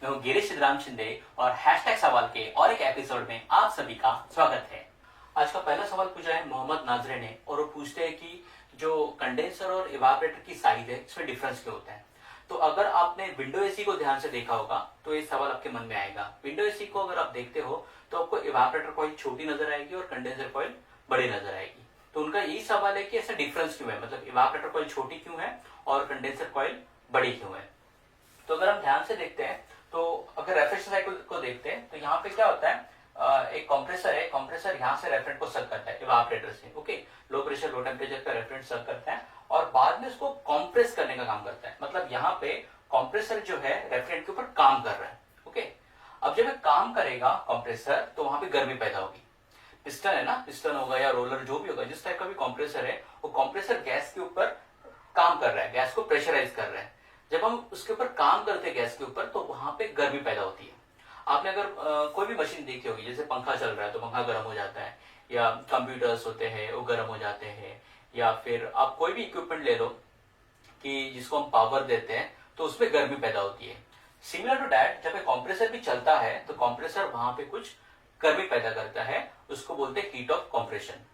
मैं हूँ गिरीश सिद्धराम शिंदे और हैशटैग सवाल के और एक एपिसोड में आप सभी का स्वागत है। आज का पहला सवाल पूछा है मोहम्मद नाजरे ने और वो पूछते हैं कि जो कंडेंसर और इवापोरेटर की साइज है इसमें डिफरेंस क्या होता है। तो अगर आपने विंडो एसी को ध्यान से देखा होगा तो ये सवाल आपके मन में आएगा। विंडो एसी को अगर आप देखते हो तो आपको इवापोरेटर कॉइल छोटी नजर आएगी और कंडेंसर कॉइल बड़ी नजर आएगी। तो उनका यही सवाल है कि ऐसा डिफरेंस क्यों है, मतलब इवापोरेटर कॉइल छोटी क्यों है और कंडेंसर कॉइल बड़ी क्यों है। तो अगर हम ध्यान से देखते हैं तो अगर रेफ्रिजरेशन साइकिल को देखते हैं तो यहाँ पे क्या होता है, एक कंप्रेसर है, कंप्रेसर यहाँ से रेफ्रिजरेंट को सक करता है इवापोरेटर से। Okay, low pressure low temperature का रेफ्रिजरेंट सक करता है और बाद में उसको कॉम्प्रेस करने का काम करता है। मतलब यहाँ पे कंप्रेसर जो है रेफ्रिजरेंट के ऊपर काम कर रहा है। ओके, अब जब काम करेगा कंप्रेसर तो वहां पे गर्मी पैदा होगी। पिस्टन है ना, पिस्टन होगा या रोलर जो भी होगा, जिस टाइप का भी कंप्रेसर है, वो कंप्रेसर गैस के ऊपर काम कर रहा है, गैस को प्रेशराइज कर रहा है। जब हम उसके ऊपर काम करते हैं गैस के ऊपर तो वहां पे गर्मी पैदा होती है। आपने अगर कोई भी मशीन देखी होगी, जैसे पंखा चल रहा है तो पंखा गर्म हो जाता है, या कंप्यूटर्स होते हैं वो गर्म हो जाते हैं, या फिर आप कोई भी इक्विपमेंट ले लो कि जिसको हम पावर देते हैं तो उसमें गर्मी पैदा होती है। सिमिलर टू दैट जब कंप्रेसर भी चलता है तो कंप्रेसर वहां पे कुछ गर्मी पैदा करता है, उसको बोलते हैं हीट ऑफ कंप्रेशन।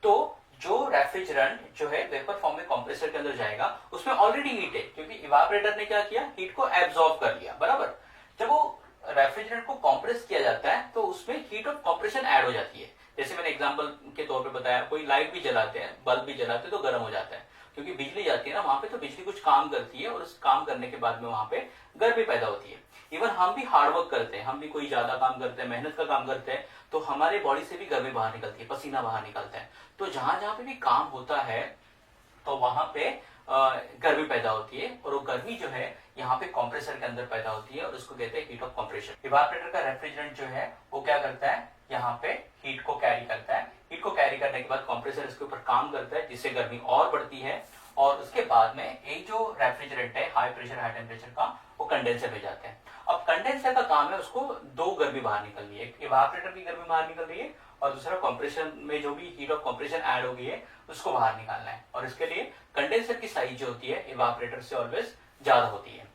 तो जो रेफ्रिजरेंट जो है वेपर फॉर्म में कंप्रेसर के अंदर जाएगा उसमें ऑलरेडी हीट है, क्योंकि इवापोरेटर ने क्या किया, हीट को एब्जॉर्ब कर लिया। बराबर, जब वो रेफ्रिजरेंट को कंप्रेस किया जाता है तो उसमें हीट ऑफ कंप्रेशन ऐड हो जाती है। जैसे मैंने एग्जांपल के तौर पे बताया, कोई लाइट भी जलाते हैं, बल्ब भी जलाते हैं तो गर्म हो जाता है, क्योंकि बिजली जाती है ना वहां पे, तो बिजली कुछ काम करती है और उस काम करने के बाद में वहां पे गर्मी पैदा होती है। इवन हम भी हार्डवर्क करते हैं, हम भी कोई ज्यादा काम करते हैं, मेहनत का काम करते हैं, तो हमारे बॉडी से भी गर्मी बाहर निकलती है, पसीना बाहर निकलता है। तो जहां जहां पे भी काम होता है तो वहां पे गर्मी पैदा होती है और वो गर्मी जो है यहाँ पे कंप्रेसर के अंदर पैदा होती है और उसको कहते हैं हीट ऑफ कंप्रेशन। इवापोरेटर का रेफ्रिजरेंट जो है वो क्या करता है, यहाँ पे हीट को कैरी करता है। हीट को कैरी करने के बाद कंप्रेसर इसके ऊपर काम करता है जिससे गर्मी और बढ़ती है, और उसके बाद में एक जो रेफ्रिजरेंट है हाई प्रेशर हाई टेम्परेचर का, वो कंडेंसर में जाते हैं। अब कंडेंसर का काम है उसको दो गर्मी बाहर निकल रही है, एक इवापोरेटर की गर्मी बाहर निकल रही है और दूसरा कंप्रेशन में जो भी हीट ऑफ कंप्रेशन ऐड हो गई है उसको बाहर निकालना है। और इसके लिए कंडेंसर की साइज जो होती है इवापोरेटर से ऑलवेज ज्यादा होती है,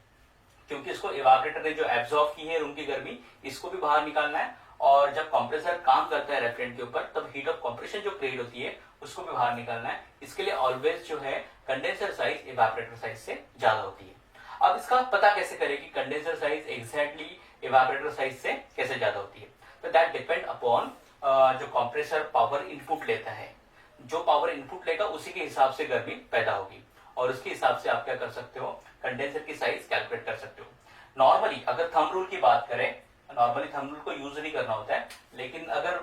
क्योंकि इसको इवापोरेटर ने जो एब्जॉर्ब की है रूम की गर्मी, इसको भी बाहर निकालना है। और जब कंप्रेसर काम करता है रेफ्रिजरेंट के ऊपर तब हीट ऑफ कंप्रेशन जो क्रिएट होती है उसको भी बाहर निकालना है। इसके लिए ऑलवेज जो है कंडेंसर साइज इवापोरेटर साइज से ज्यादा होती है। अब इसका पता कैसे करें कि condenser size exactly evaporator size से कैसे ज्यादा होती है। तो दैट डिपेंड अपॉन जो कंप्रेसर पावर इनपुट लेता है, जो पावर इनपुट लेगा उसी के हिसाब से गर्मी पैदा होगी और उसके हिसाब से आप क्या कर सकते हो, कंडेंसर की साइज कैलकुलेट कर सकते हो। नॉर्मली अगर थंब रूल की बात करें, नॉर्मली थंब रूल को यूज नहीं करना होता है, लेकिन अगर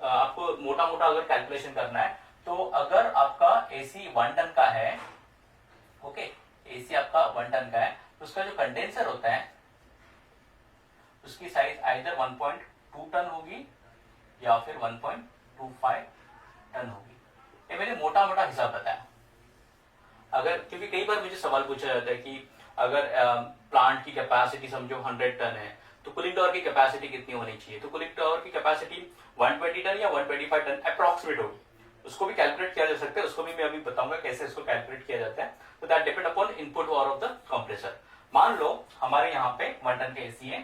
आपको मोटा मोटा अगर कैलकुलेशन करना है तो अगर आपका एसी 1 टन का है, ओके, एसी आपका 1 टन का है, तो उसका जो कंडेंसर होता है उसकी साइज आइदर 1.2 टन होगी या फिर 1.25 टन होगी। ये मैंने मोटा मोटा हिसाब बताया। अगर, क्योंकि कई बार मुझे सवाल पूछा जाता है कि अगर प्लांट की कैपेसिटी समझो 100 टन है तो कूलिंग टावर की कैपेसिटी कितनी होनी चाहिए, तो कूलिंग टावर की कैपेसिटी 120 टन या 125 टन अप्रॉक्सीमेट होगी। उसको भी कैलकुलेट किया जा सकता है, उसको भी मैं अभी बताऊंगा कैसे इसको कैलकुलेट किया जाता है। तो that depend upon input power of the compressor. मान लो हमारे यहाँ पे 1 टन का एसी है,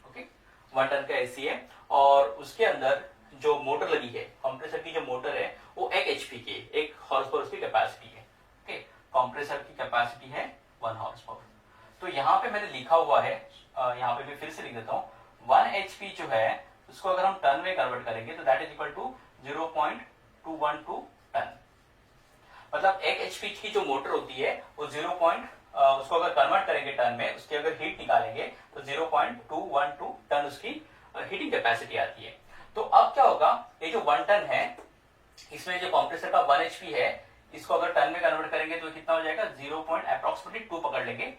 ओके, 1 टन का एसी है और उसके अंदर जो मोटर लगी है, कंप्रेसर की जो मोटर है वो 1 एचपी की, 1 हॉर्स पावर की कैपेसिटी है। ओके, कंप्रेसर की कैपेसिटी है 1 हॉर्स पावर। तो यहाँ पे मैंने लिखा हुआ है, यहाँ पे मैं फिर से लिख देता हूँ, 1 एचपी जो है उसको अगर हम टन में कन्वर्ट करेंगे तो that is equal to 0.212 ton. मतलब 1 एचपी की जो मोटर होती है वो उसको अगर कन्वर्ट करेंगे टन में, उसकी अगर हीट निकालेंगे तो 0.212 टन उसकी हीटिंग कैपेसिटी आती है। तो अब क्या होगा, ये जो 1 टन है इसमें जो कंप्रेसर का 1 एचपी है, इसको अगर टन में कन्वर्ट करेंगे तो कितना हो जाएगा, 0.2 पकड़ लेंगे,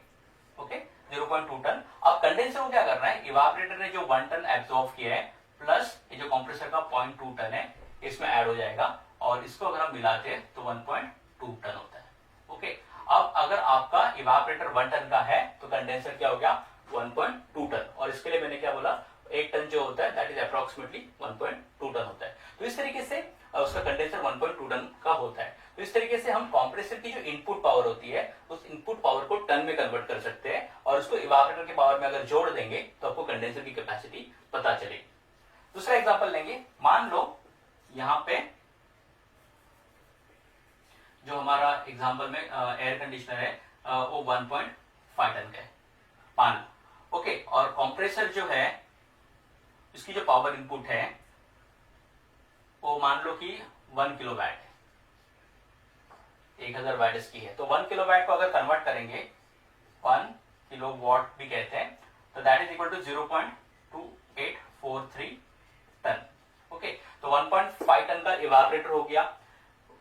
ओके, 0.2 टन। अब कंडेंसर को क्या करना है, इवापोरेटर ने जो 1 टन एब्जॉर्ब किया है प्लस ये जो कंप्रेसर का 0.2 टन है इसमें ऐड हो जाएगा और इसको अगर हम मिलाते हैं तो 1.2 टन होता है। ओके, अब अगर आपका इवापोरेटर 1 टन का है तो कंडेंसर क्या हो गया, 1.2 टन। और इसके लिए मैंने क्या बोला, 1 टन जो होता है दैट इज अप्रोक्सीमेटली 1.2 टन होता है। तो इस तरीके से उसका कंडेंसर 1.2 टन का होता है। इस तरीके से हम कंप्रेसर की जो इनपुट पावर होती है उस इनपुट पावर को टन में कन्वर्ट कर सकते हैं और और उसको इवापोरेटर के पावर में अगर जोड़ देंगे तो आपको कंडेंसर की कैपेसिटी पता चलेगी। दूसरा एग्जांपल लेंगे, मान लो यहां पे जो हमारा एग्जांपल में एयर कंडीशनर है वो 1.5 टन का है मान लो, ओके। और कंप्रेसर जो है इसकी जो पावर इनपुट है वो मान लो कि 1 किलोवाट है, 1000 वाट इसकी है। तो 1 किलोवाट को अगर कन्वर्ट करेंगे 1 किलोवाट भी कहते हैं, तो that is equal to 0.2843 ton, okay. तो 1.5 टन का इवापोरेटर हो गया।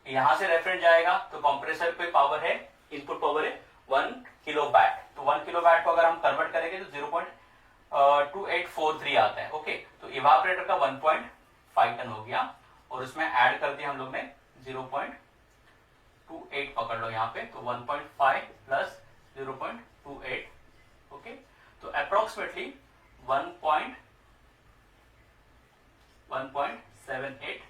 यहां से रेफरेंस जाएगा तो कंप्रेसर पे पावर है, इनपुट पावर है 1 किलोवाट। तो 1 किलोवाट को अगर हम कन्वर्ट करेंगे तो 0.2843 आता है, ओके। तो इवापोरेटर का 1.5 टन हो गया और उसमें ऐड कर दिया हम लोग ने 0.28 पकड़ लो यहाँ पे, तो 1.5 प्लस 0.28, ओके। तो अप्रोक्सीमेटली 1.78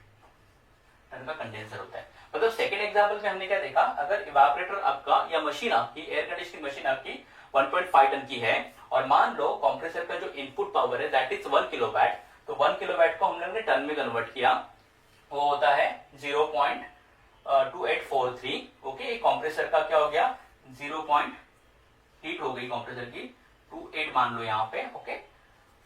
टन का कंडेंसर होता है। मतलब सेकेंड एग्जांपल में हमने क्या देखा, अगर इवापोरेटर आपका या मशीन आपकी, एयर कंडीशनिंग मशीन आपकी 1.5 टन की है और मान लो कंप्रेसर का जो इनपुट पावर है दैट इज 1 किलोवाट, तो 1 किलोवाट को हमने टन में कन्वर्ट किया, वो होता है 0.2843, ओके। कंप्रेसर का क्या हो गया, 0. हीट हो गई कंप्रेसर की 28 मान लो यहाँ पे, ओके।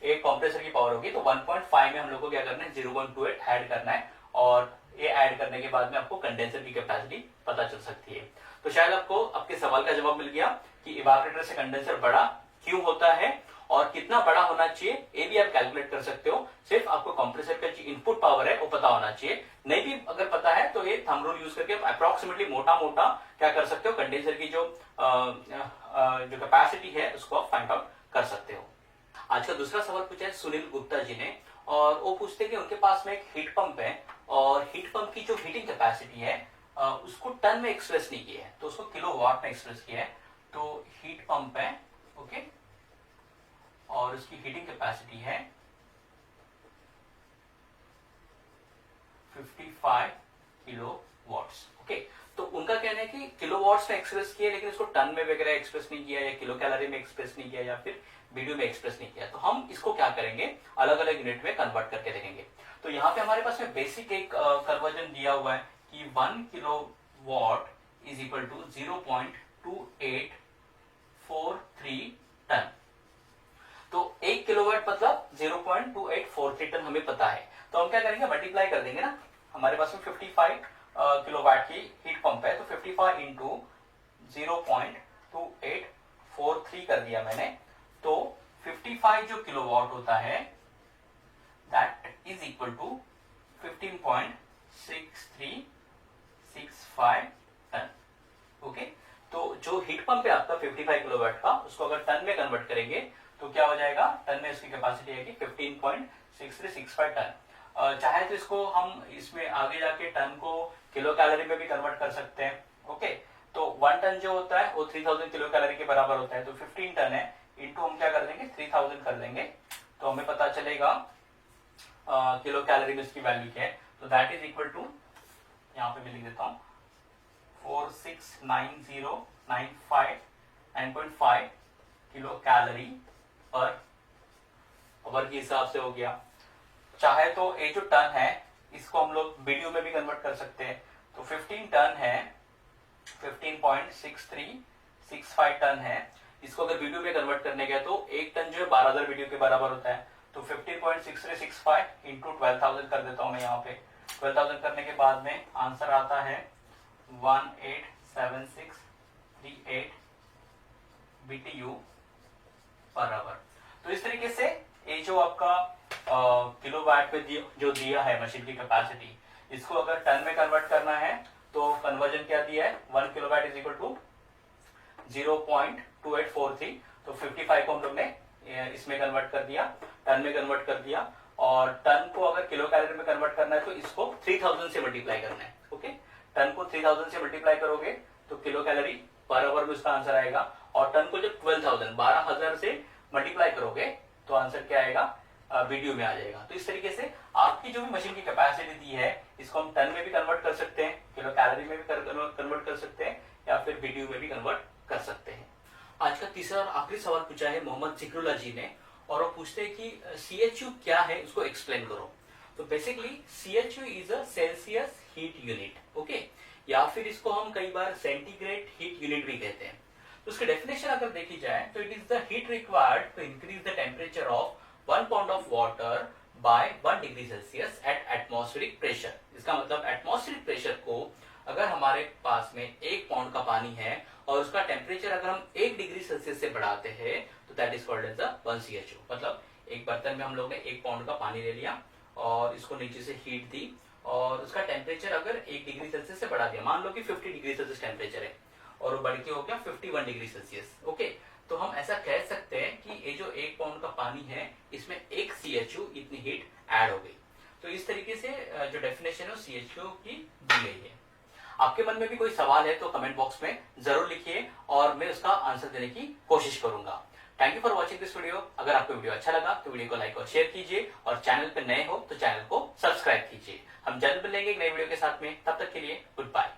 एक कंप्रेसर की पावर होगी, तो 1.5 में हम लोग को क्या करना है 0.28 ऐड करना है और ये ऐड करने के बाद में आपको कंडेंसर की कैपेसिटी पता चल सकती है। तो शायद आपको आपके सवाल का जवाब मिल गया कि इवापोरेटर से कंडेंसर बड़ा क्यों होता है और कितना बड़ा होना चाहिए ये भी आप कैलकुलेट कर सकते हो। सिर्फ आपको कंप्रेसर का जो इनपुट पावर है वो पता होना चाहिए, नहीं भी अगर पता है तो ये थंब रूल यूज करके अप्रोक्सीमेटली मोटा मोटा क्या कर सकते हो, कंडेंसर की जो कैपेसिटी है उसको आप फाइंड आउट कर सकते हो। आज का दूसरा सवाल पूछा है सुनील गुप्ता जी ने और वो पूछते हैं कि उनके पास में एक हीट पंप है और हीट पंप की जो हीटिंग कैपेसिटी है उसको टन में एक्सप्रेस नहीं किया है, तो उसको किलोवाट में एक्सप्रेस किया है। तो हीट पंप है, ओके, और उसकी हीटिंग कैपेसिटी है 55 किलोवाट्स, ओके। तो उनका कहना है कि किलोवाट्स में एक्सप्रेस किया लेकिन इसको टन में वगैरह एक्सप्रेस नहीं किया या किलो कैलोरी में एक्सप्रेस नहीं किया या फिर वीडियो में एक्सप्रेस नहीं किया। तो हम इसको क्या करेंगे, अलग अलग यूनिट में कन्वर्ट करके देखेंगे। तो यहाँ पे हमारे पास में बेसिक एक कन्वर्जन दिया हुआ है कि 1 kilowatt is equal to 0.2843 ton. तो 1 किलोवाट मतलब 0.2843 टन हमें पता है, तो हम क्या करेंगे मल्टीप्लाई कर देंगे ना। हमारे पास में 55 किलोवाट की हीट पंप है, तो 55 इंटू 0.2843 कर दिया मैंने। तो 55 जो किलोवाट होता है that is equal to 15.6365 ton, okay. तो जो हीट पंप है आपका 55 किलोवाट का, उसको अगर टन में कन्वर्ट करेंगे तो क्या हो जाएगा, टन में इसकी कैपेसिटी है कि 15.6365 टन। चाहे तो इसको हम इसमें आगे जाके टन को किलो कैलोरी में भी कन्वर्ट कर सकते हैं, ओके। तो 1 टन जो होता है वो 3000 किलो कैलोरी के बराबर होता है, तो 15 टन है इंटू हम क्या कर देंगे 3000 कर देंगे, तो हमें पता चलेगा किलो कैलोरी में इसकी वैल्यू क्या है। तो दैट इज इक्वल टू, यहाँ पे मैं लिख देता हूँ 4690959.5 किलो कैलोरी पर आवर के हिसाब से हो गया। चाहे तो ये जो टन है इसको हम लोग वीडियो में भी कन्वर्ट कर सकते हैं, तो 15 टन है 15.6365 टन है, इसको अगर वीडियो में कन्वर्ट करने गया तो एक टन जो है 12000 वीडियो के बराबर होता है। तो 15.6365 इंटू 12,000 कर देता हूं मैं यहाँ पे। 12,000 करने के बाद में आंसर आता है 187638 BTU पर आवर। तो इस तरीके से ये जो आपका किलोवाट पे जो दिया है मशीन की कैपेसिटी, इसको अगर टन में कन्वर्ट करना है तो कन्वर्जन क्या दिया है, 1 किलोवाट इज इक्वल टू 0.2843। तो 55 को हम लोग ने इसमें कन्वर्ट कर दिया, टन में कन्वर्ट कर दिया, और टन को अगर किलो कैलोरी में कन्वर्ट करना है तो इसको 3000 से मल्टीप्लाई करना है, ओके। टन को 3000 से मल्टीप्लाई करोगे तो किलो कैलोरी पर आवर में उसका आंसर आएगा, और टन को जब 12,000 से मल्टीप्लाई करोगे तो आंसर क्या आएगा, वीडियो में आ जाएगा। तो इस तरीके से आपकी जो भी मशीन की कैपेसिटी दी है इसको हम टन में भी कन्वर्ट कर सकते हैं, किलो कैलोरी में भी कन्वर्ट कर सकते हैं, या फिर वीडियो में भी कन्वर्ट कर सकते हैं। आज का तीसरा और आखिरी सवाल पूछा है मोहम्मद जिक्रुल्लाह जी ने, और वो पूछते हैं कि CHU क्या है, उसको एक्सप्लेन करो। तो basically CHU is a Celsius heat unit, okay, या फिर इसको हम कई बार सेंटीग्रेड हीट यूनिट भी कहते हैं। तो उसकी डेफिनेशन अगर देखी जाए तो it is the heat required to increase the temperature of 1 pound of water by 1 degree Celsius at atmospheric pressure. इसका मतलब एटमॉस्फेरिक प्रेशर को अगर हमारे पास में 1 पाउंड का पानी है और उसका टेम्परेचर अगर हम 1 डिग्री सेल्सियस से बढ़ाते हैं तो that is called as the 1 CHU। मतलब एक बर्तन में हम लोग ने 1 पाउंड का पानी ले लिया और इसको नीचे से हीट दी और उसका टेम्परेचर अगर 1 डिग्री सेल्सियस से बढ़ा दिया, मान लो कि 50 डिग्री सेल्सियस टेम्परेचर है और वो बढ़ के हो गया 51 डिग्री सेल्सियस, ओके। तो हम ऐसा कह सकते हैं कि ये जो 1 पाउंड का पानी है इसमें 1 CHU इतनी हीट ऐड हो गई। तो इस तरीके से जो डेफिनेशन है CHU की दी गई है। आपके मन में भी कोई सवाल है तो कमेंट बॉक्स में जरूर लिखिए और मैं उसका आंसर देने की कोशिश करूंगा। Thank you for watching this video. अगर आपको वीडियो अच्छा लगा तो वीडियो को लाइक और शेयर कीजिए और चैनल पर नए हो तो चैनल को सब्सक्राइब कीजिए। हम जल्द मिलेंगे एक नई वीडियो के साथ में, तब तक के लिए गुड बाय।